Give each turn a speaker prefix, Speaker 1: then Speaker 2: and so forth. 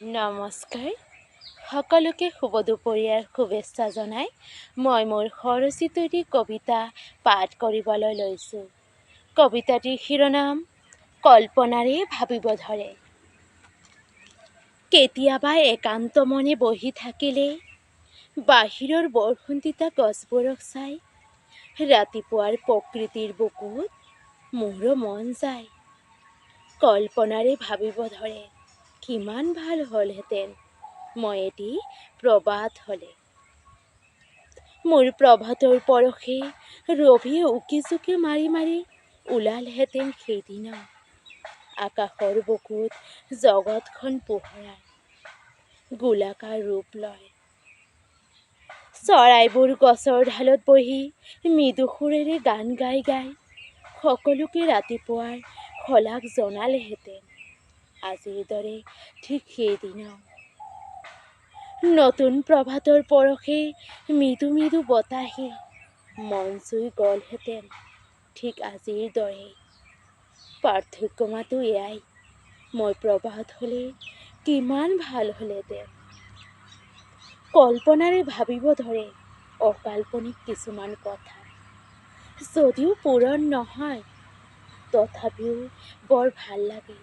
Speaker 1: নমস্কাৰ। সকলোকে শুভ দুপৰীয়াৰ শুভেচ্ছা জনাই মই মোৰ স্বৰচিত কবিতা পাঠ কৰিবলৈ লৈছোঁ। কবিতাটিৰ শিৰোনাম কল্পনাৰে ভাবিব ধৰে। কেতিয়াবা একান্ত মনে বহি থাকিলে বাহিৰৰ বৰষুণ তিতা গছবোৰক চাই ৰাতিপুৱাৰ প্ৰকৃতিৰ বুকুত মোৰো মন যায়। কল্পনাৰে ভাবিব ধৰে কিমান ভাল হ'লহেঁতেন মই এটি প্ৰভাত হ'লে। মোৰ প্ৰভাতৰ পৰশে ৰবিয়ে উকিঝুঁকি মাৰি মাৰি ওলালহেঁতেন সেইদিনা আকাশৰ বুকুত জগতখন পোহৰাই গোলাকাৰ ৰূপ লয়। চৰাইবোৰ গছৰ ঢালত বহি মৃদু সুৰেৰে গান গাই গাই সকলোকে ৰাতিপুৱাৰ শলাগ জনালেহেঁতেন আজিৰ দৰে ঠিক সেইদিনাও। নতুন প্ৰভাতৰ পৰশে মৃদু মৃদু বতাহে মন চুই গ'লহেঁতেন ঠিক আজিৰ দৰেই। পাৰ্থক্য মাথো এয়াই, মই প্ৰভাত হ'লে কিমান ভাল হ'লহেঁতেন। কল্পনাৰে ভাবিব ধৰে অকাল্পনিক কিছুমান কথা, যদিও পূৰণ নহয় তথাপিও বৰ ভাল লাগে।